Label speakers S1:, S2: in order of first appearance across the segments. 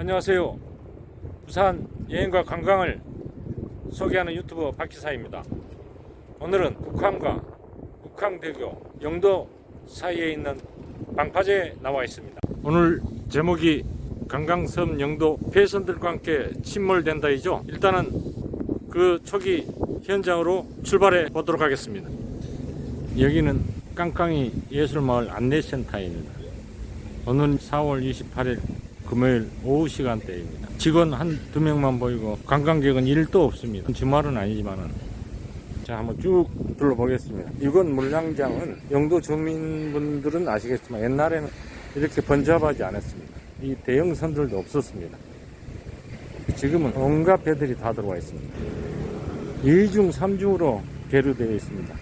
S1: 안녕하세요. 부산 여행과 관광을 소개하는 유튜버 박기사입니다. 오늘은 북한과 북한대교 영도 사이에 있는 방파제에 나와 있습니다. 오늘 제목이 관광섬 영도 폐선들과 함께 침몰된다이죠. 일단은 그 초기 현장으로 출발해 보도록 하겠습니다. 여기는 깡깡이 예술마을 안내센터입니다. 오늘 4월 28일 금요일 오후 시간대입니다. 직원 한두 명만 보이고 관광객은 1도 없습니다. 주말은 아니지만은. 자, 한번 쭉 둘러보겠습니다. 이건 물량장은 영도 주민분들은 아시겠지만 옛날에는 이렇게 번잡하지 않았습니다. 이 대형 선들도 없었습니다. 지금은 온갖 배들이 다 들어와 있습니다. 2중 3중으로 계류되어 있습니다.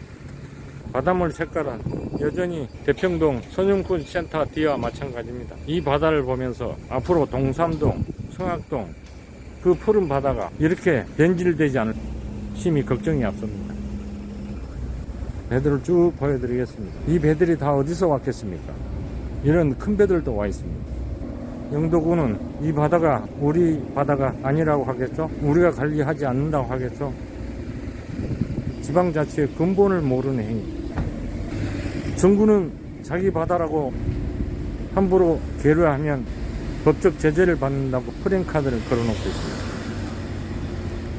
S1: 바닷물 색깔은 여전히 대평동 손영군 센터 뒤와 마찬가지입니다. 이 바다를 보면서 앞으로 동삼동, 청학동 그 푸른 바다가 이렇게 변질되지 않을 심히 걱정이 앞섭니다. 배들을 쭉 보여드리겠습니다. 이 배들이 다 어디서 왔겠습니까? 이런 큰 배들도 와 있습니다. 영도군은 이 바다가 우리 바다가 아니라고 하겠죠? 우리가 관리하지 않는다고 하겠죠? 지방자치의 근본을 모르는 행위. 정부는 자기 바다라고 함부로 계류하면 법적 제재를 받는다고 프랜카드를 걸어놓고 있습니다.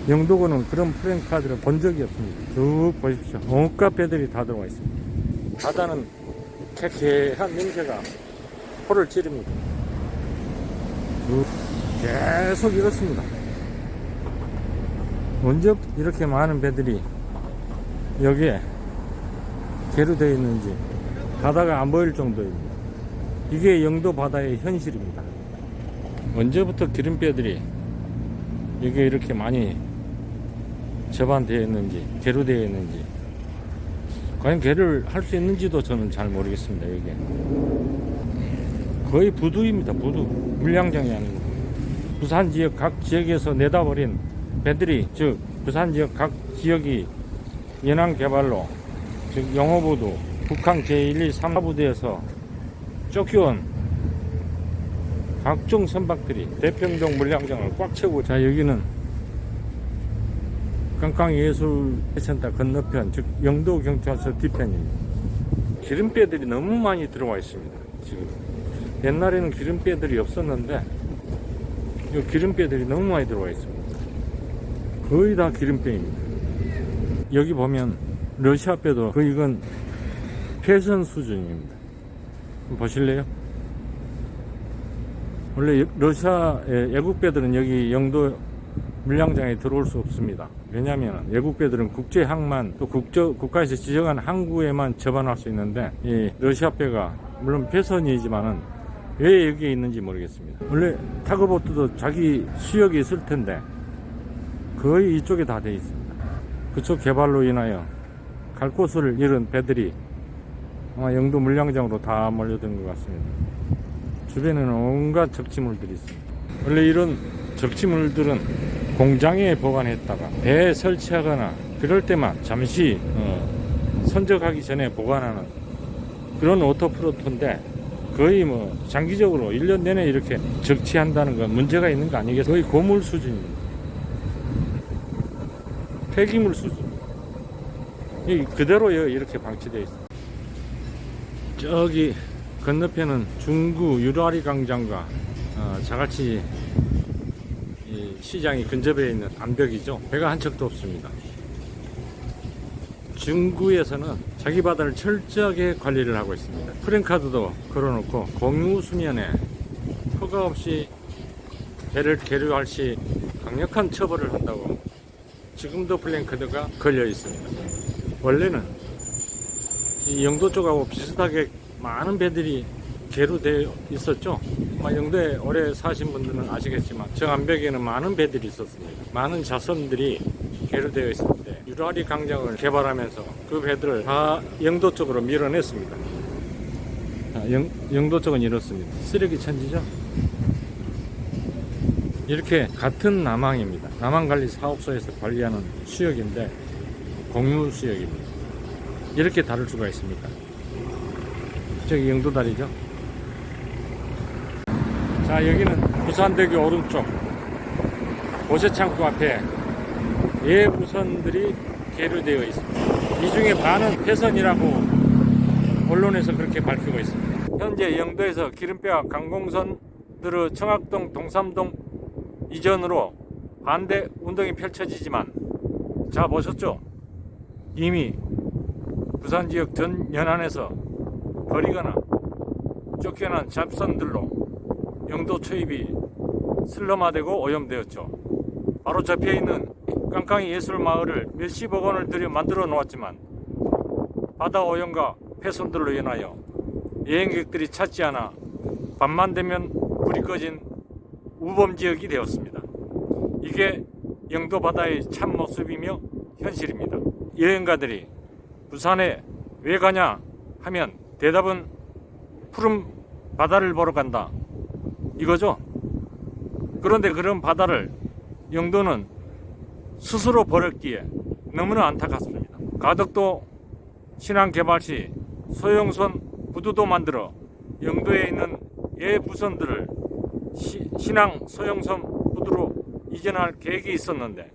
S1: 영도군은 그런 프랜카드를 본 적이 없습니다. 쭉 보십시오. 온갖 배들이 다 들어와 있습니다. 바다는 쾌쾌한 냄새가 코를 찌릅니다. 계속 이렇습니다. 언제부터 이렇게 많은 배들이 여기에 계류되어 있는지 바다가 안 보일 정도입니다. 이게 영도 바다의 현실입니다. 언제부터 기름배들이 여기에 이렇게 많이 접안되어 있는지 계류되어 있는지 과연 계류를 할 수 있는지도 저는 잘 모르겠습니다. 여기에 거의 부두입니다. 부두. 물량장이 아니고 부산 지역 각 지역에서 내다버린 배들이, 즉 부산 지역 각 지역이 연안개발로 즉 영호부두 북한 제1, 2, 3부대에서 쫓겨온 각종 선박들이 대평동 물량장을 꽉 채우고, 자, 여기는 깡깡예술센터 건너편, 즉 영도경찰서 뒤편입니다. 기름배들이 너무 많이 들어와 있습니다. 지금 옛날에는 기름배들이 없었는데 이 기름배들이 너무 많이 들어와 있습니다. 거의 다 기름배입니다. 여기 보면 러시아배도 거의 이건 폐선 수준입니다. 보실래요? 원래 러시아의 애국배들은 여기 영도 물량장에 들어올 수 없습니다. 왜냐하면 외국배들은 국제항만 또 국가에서 지정한 항구에만 접안할 수 있는데 이 러시아배가 물론 폐선이지만은 왜 여기에 있는지 모르겠습니다. 원래 타그보트도 자기 수역이 있을 텐데 거의 이쪽에 다 돼 있습니다. 그쪽 개발로 인하여 갈 곳을 잃은 배들이 아마 영도 물량장으로 다 몰려든 것 같습니다. 주변에는 온갖 적치물들이 있습니다. 원래 이런 적치물들은 공장에 보관했다가 배에 설치하거나 그럴 때만 잠시 선적하기 전에 보관하는 그런 워터프로트인데 거의 뭐 장기적으로 1년 내내 이렇게 적치한다는 건 문제가 있는 거 아니겠어요? 거의 고물 수준입니다. 폐기물 수준. 그대로 이렇게 방치되어 있습니다. 저기 건너편은 중구 유라리 광장과 자갈치 시장이 근접해 있는 암벽이죠. 배가 한 척도 없습니다. 중구에서는 자기 바다를 철저하게 관리를 하고 있습니다. 프랜카드도 걸어놓고 공유 수면에 허가 없이 배를 계류할 시 강력한 처벌을 한다고 지금도 플랜카드가 걸려 있습니다. 원래는 이 영도 쪽하고 비슷하게 많은 배들이 계류되어 있었죠. 영도에 오래 사신 분들은 아시겠지만 저 암벽에는 많은 배들이 있었습니다. 많은 자선들이 계류되어 있었는데 유라리 광장을 개발하면서 그 배들을 다 영도 쪽으로 밀어냈습니다. 영도 쪽은 이렇습니다. 쓰레기 천지죠. 이렇게 같은 남항입니다. 남항관리사업소에서 관리하는 수역인데 공유 수역입니다. 이렇게 다를 수가 있습니까? 저기 영도다리죠. 자, 여기는 부산대교 오른쪽 보세창고 앞에 예부선들이 계류되어 있습니다. 이 중에 반은 폐선이라고 언론에서 그렇게 밝히고 있습니다. 현재 영도에서 기름배와 강공선들의 청학동, 동삼동 이전으로 반대 운동이 펼쳐지지만, 자 보셨죠? 이미 부산 지역 전 연안에서 버리거나 쫓겨난 잡선들로 영도 초입이 슬럼화되고 오염되었죠. 바로 접해있는 깡깡이 예술마을을 몇십억 원을 들여 만들어 놓았지만 바다 오염과 폐손들로 인하여 여행객들이 찾지 않아 밤만 되면 불이 꺼진 우범지역이 되었습니다. 이게 영도 바다의 참 모습이며 현실입니다. 여행가들이 부산에 왜 가냐 하면 대답은 푸른 바다를 보러 간다 이거죠. 그런데 그런 바다를 영도는 스스로 버렸기에 너무나 안타깝습니다. 가덕도 신항 개발 시 소형선 부두도 만들어 영도에 있는 예부선들을 신항 소형선 부두로 이전할 계획이 있었는데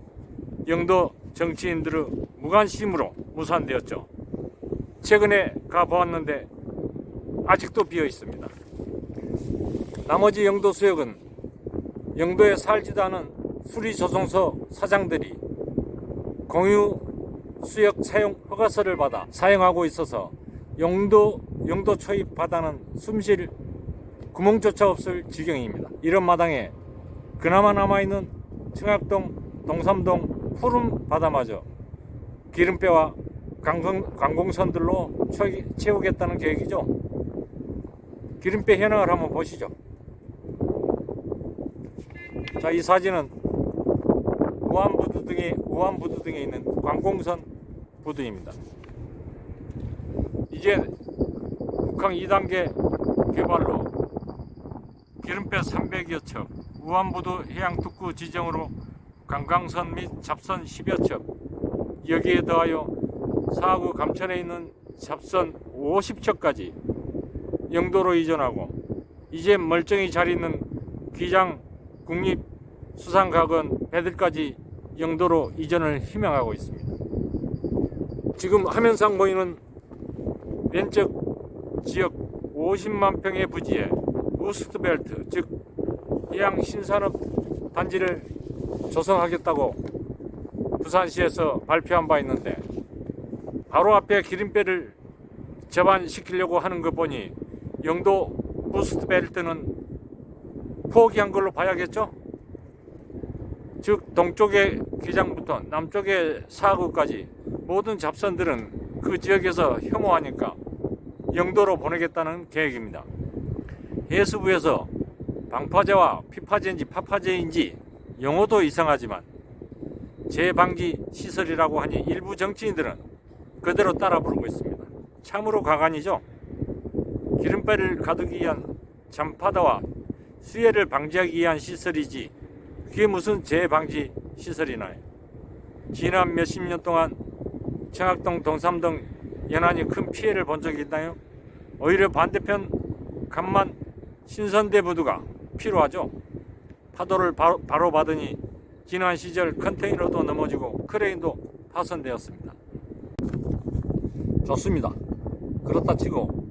S1: 영도 정치인들의 무관심으로 무산되었죠. 최근에 가보았는데 아직도 비어 있습니다. 나머지 영도 수역은 영도에 살지도 않은 수리조성소 사장들이 공유 수역 사용 허가서를 받아 사용하고 있어서 영도 초입 바다는 숨쉴 구멍조차 없을 지경입니다. 이런 마당에 그나마 남아있는 청학동, 동삼동 푸른 바다마저 기름배와 관공선들로 채우겠다는 계획이죠. 기름배 현황을 한번 보시죠. 자, 이 사진은 우안부두 등에 있는 관공선 부두입니다. 이제 북항 2단계 개발로 기름배 300여 척, 우안부두 해양특구 지정으로 관광선 및 잡선 10여 척, 여기에 더하여 사구 감천에 있는 잡선 50척까지 영도로 이전하고 이제 멀쩡히 잘 있는 기장 국립수산각원 배들까지 영도로 이전을 희망하고 있습니다. 지금 화면상 보이는 왼쪽 지역 50만 평의 부지에 부스트벨트, 즉 해양 신산업 단지를 조성하겠다고 부산시에서 발표한 바 있는데, 바로 앞에 기름배를 접안시키려고 하는 것 보니 영도 부스트벨트는 포기한 걸로 봐야겠죠? 즉 동쪽의 기장부터 남쪽의 사구까지 모든 잡선들은 그 지역에서 혐오하니까 영도로 보내겠다는 계획입니다. 해수부에서 방파제와 피파제인지 파파제인지 용어도 이상하지만 재방지 시설이라고 하니 일부 정치인들은 그대로 따라 부르고 있습니다. 참으로 가관이죠. 기름배를 가두기 위한 잔바다와 수해를 방지하기 위한 시설이지 그게 무슨 재방지 시설이나요? 지난 몇십 년 동안 청학동, 동삼동 연안이 큰 피해를 본 적이 있나요? 오히려 반대편 간만 신선대 부두가 필요하죠. 파도를 바로 받으니 지난 시절 컨테이너도 넘어지고 크레인도 파손되었습니다. 좋습니다. 그렇다 치고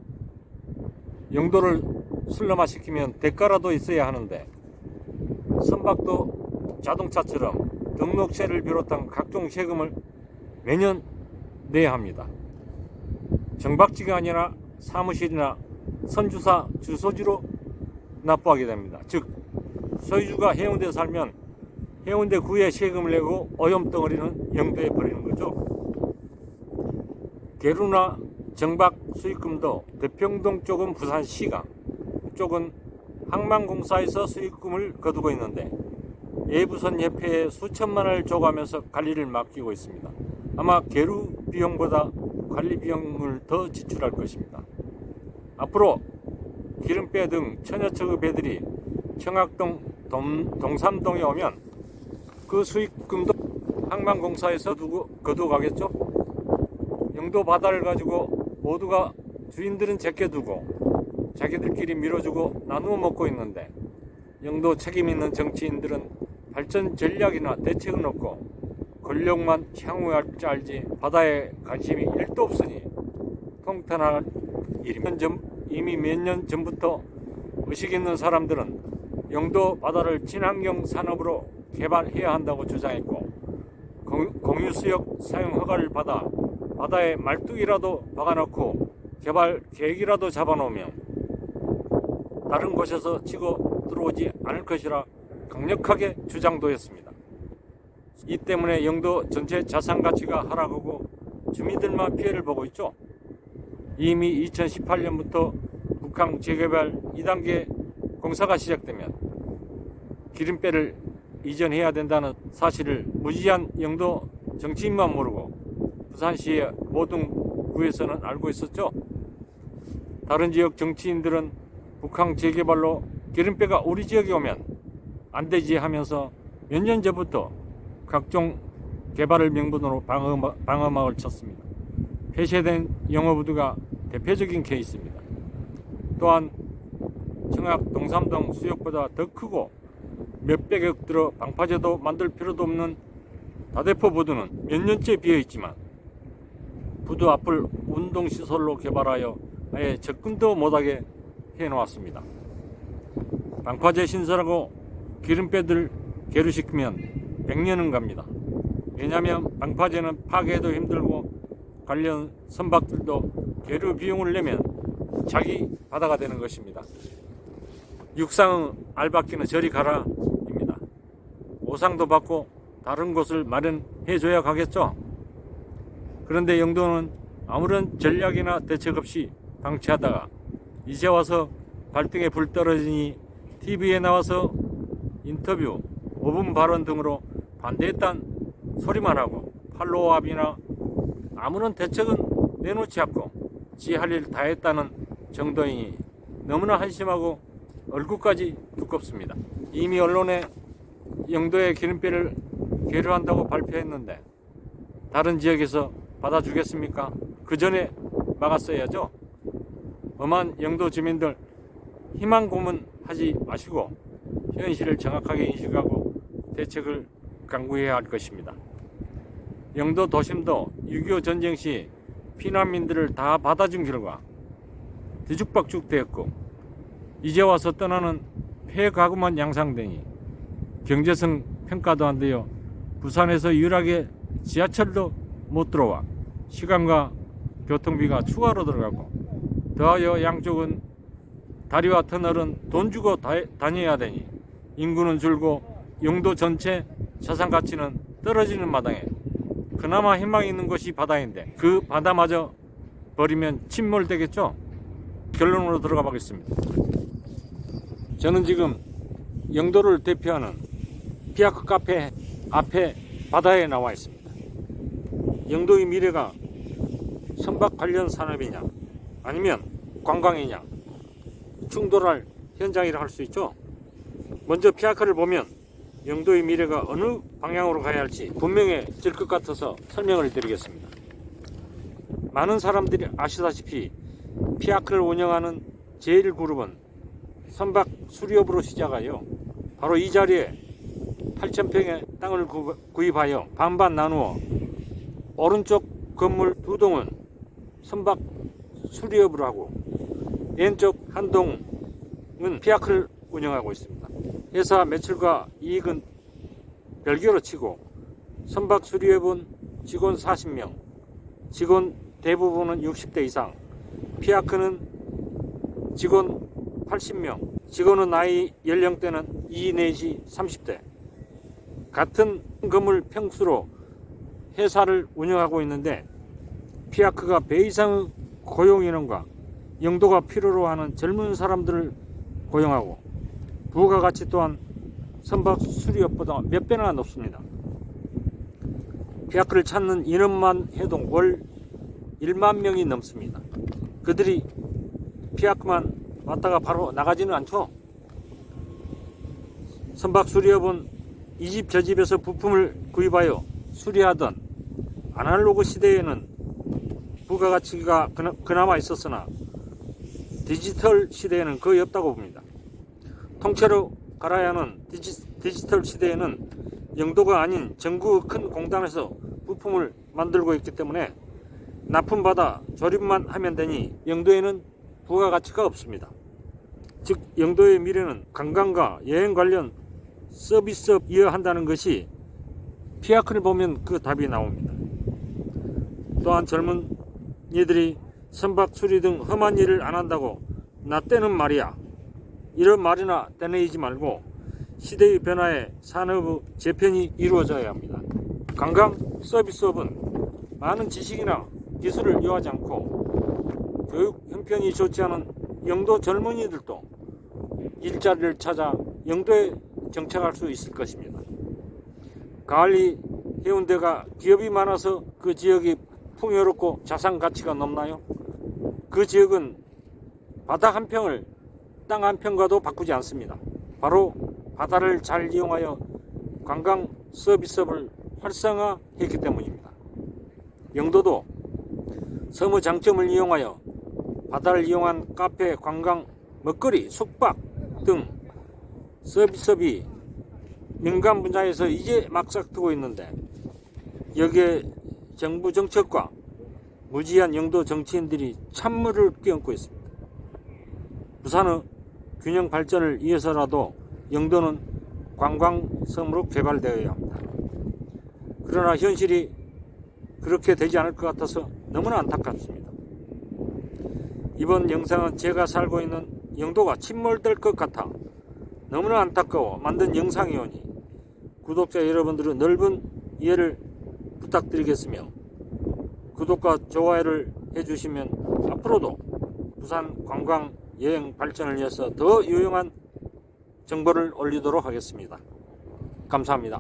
S1: 영도를 슬럼화시키면 대가라도 있어야 하는데, 선박도 자동차처럼 등록세를 비롯한 각종 세금을 매년 내야 합니다. 정박지가 아니라 사무실이나 선주사 주소지로 납부하게 됩니다. 즉 소유주가 해운대에 살면 해운대 구에 세금을 내고 오염덩어리는 영도에 버리는 거죠. 계류나 정박 수익금도 대평동 쪽은 부산시가, 쪽은 항만공사에서 수익금을 거두고 있는데 예부선 협회에 수천만 원을 줘가면서 관리를 맡기고 있습니다. 아마 계류 비용보다 관리 비용을 더 지출할 것입니다. 앞으로 기름배 등 천여척의 배들이 청학동, 동삼동에 오면 그 수익금도 항만공사에서 거두어 가겠죠. 영도 바다를 가지고 모두가 주인들은 제껴두고 자기들끼리 밀어주고 나누어 먹고 있는데 영도 책임 있는 정치인들은 발전 전략이나 대책은 없고 권력만 향유할 줄 알지 바다에 관심이 1도 없으니 통탄할 일이면 이미 몇 년 전부터 의식 있는 사람들은 영도 바다를 친환경 산업으로 개발해야 한다고 주장했고 공유수역 사용 허가를 받아 바다에 말뚝이라도 박아놓고 개발 계획이라도 잡아놓으면 다른 곳에서 치고 들어오지 않을 것이라 강력하게 주장도 했습니다. 이 때문에 영도 전체 자산 가치가 하락하고 주민들만 피해를 보고 있죠. 이미 2018년부터 북항 재개발 2단계 공사가 시작되면 기름배를 이전해야 된다는 사실을 무지한 영도 정치인만 모르고 부산시의 모든 구에서는 알고 있었죠. 다른 지역 정치인들은 북항 재개발로 기름배가 우리 지역에 오면 안 되지 하면서 몇 년 전부터 각종 개발을 명분으로 방어막을 쳤습니다. 폐쇄된 영어부두가 대표적인 케이스입니다. 또한 청약 동삼동 수역보다 더 크고 몇백억 들어 방파제도 만들 필요도 없는 다대포 부두는 몇 년째 비어있지만 부두 앞을 운동시설로 개발하여 아예 접근도 못하게 해놓았습니다. 방파제 신설하고 기름배들 계류시키면 100년은 갑니다. 왜냐하면 방파제는 파괴도 힘들고 관련 선박들도 계류 비용을 내면 자기 바다가 되는 것입니다. 육상의 알박기는 저리 가라입니다. 오상도 받고 다른 곳을 마련해줘야 가겠죠. 그런데 영도는 아무런 전략이나 대책 없이 방치하다가 이제 와서 발등에 불 떨어지니 TV에 나와서 인터뷰, 5분 발언 등으로 반대했다는 소리만 하고 팔로우업이나 아무런 대책은 내놓지 않고 지 할 일 다 했다는 정도이니 너무나 한심하고 얼굴까지 두껍습니다. 이미 언론에 영도의 기름배를 계류한다고 발표했는데 다른 지역에서 받아주겠습니까? 그 전에 막았어야죠. 엄한 영도 주민들 희망 고문하지 마시고 현실을 정확하게 인식하고 대책을 강구해야 할 것입니다. 영도 도심도 6.25 전쟁 시 피난민들을 다 받아준 결과 뒤죽박죽 되었고 이제 와서 떠나는 폐가구만 양상되니 경제성 평가도 안 되어 부산에서 유일하게 지하철도 못 들어와 시간과 교통비가 추가로 들어가고 더하여 양쪽은 다리와 터널은 돈 주고 다녀야 되니 인구는 줄고 영도 전체 자산 가치는 떨어지는 마당에 그나마 희망이 있는 곳이 바다인데 그 바다마저 버리면 침몰되겠죠. 결론으로 들어가 보겠습니다. 저는 지금 영도를 대표하는 피아크 카페 앞에 바다에 나와 있습니다. 영도의 미래가 선박 관련 산업이냐 아니면 관광이냐 충돌할 현장이라 할 수 있죠. 먼저 피아크를 보면 영도의 미래가 어느 방향으로 가야 할지 분명해질 것 같아서 설명을 드리겠습니다. 많은 사람들이 아시다시피 피아크를 운영하는 제1그룹은 선박 수리업으로 시작하여 바로 이 자리에 8,000평의 땅을 구입하여 반반 나누어 오른쪽 건물 2동은 선박 수리업을 하고 왼쪽 한 동은 피아크를 운영하고 있습니다. 회사 매출과 이익은 별개로 치고 선박 수리업은 직원 40명, 직원 대부분은 60대 이상, 피아크는 직원 80명, 직원의 나이 연령대는 2 내지 30대. 같은 건물 평수로 회사를 운영하고 있는데 피아크가 배 이상의 고용인원과 영도가 필요로 하는 젊은 사람들을 고용하고 부가가치 또한 선박 수리업보다 몇 배나 높습니다. 피아크를 찾는 인원만 해도 월 1만 명이 넘습니다. 그들이 피아크만 왔다가 바로 나가지는 않죠. 선박 수리업은 이 집 저 집에서 부품을 구입하여 수리하던 아날로그 시대에는 부가가치가 그나마 있었으나 디지털 시대에는 거의 없다고 봅니다. 통째로 갈아야 하는 디지털 시대에는 영도가 아닌 전국 큰 공단에서 부품을 만들고 있기 때문에 납품받아 조립만 하면 되니 영도에는 부가가치가 없습니다. 즉 영도의 미래는 관광과 여행 관련 서비스업이어야 한다는 것이 피아크를 보면 그 답이 나옵니다. 또한 젊은 이들이 선박 수리 등 험한 일을 안 한다고 나 때는 말이야, 이런 말이나 떼내지 말고 시대의 변화에 산업 재편이 이루어져야 합니다. 관광 서비스업은 많은 지식이나 기술을 요하지 않고 교육 형편이 좋지 않은 영도 젊은이들도 일자리를 찾아 영도에 정착할 수 있을 것입니다. 가을리 해운대가 기업이 많아서 그 지역이 풍요롭고 자산 가치가 높나요? 그 지역은 바다 한 평을 땅 한 평과도 바꾸지 않습니다. 바로 바다를 잘 이용하여 관광 서비스업을 활성화했기 때문입니다. 영도도 섬의 장점을 이용하여 바다를 이용한 카페, 관광, 먹거리, 숙박 등 서비스업이 민간 분야에서 이제 막 싹트고 있는데 여기에 정부 정책과 무지한 영도 정치인들이 찬물을 끼얹고 있습니다. 부산의 균형 발전을 위해서라도 영도는 관광섬으로 개발되어야 합니다. 그러나 현실이 그렇게 되지 않을 것 같아서 너무나 안타깝습니다. 이번 영상은 제가 살고 있는 영도가 침몰될 것 같아 너무나 안타까워 만든 영상이오니 구독자 여러분들은 넓은 이해를 부탁드리겠으며 구독과 좋아요를 해주시면 앞으로도 부산 관광 여행 발전을 위해서 더 유용한 정보를 올리도록 하겠습니다. 감사합니다.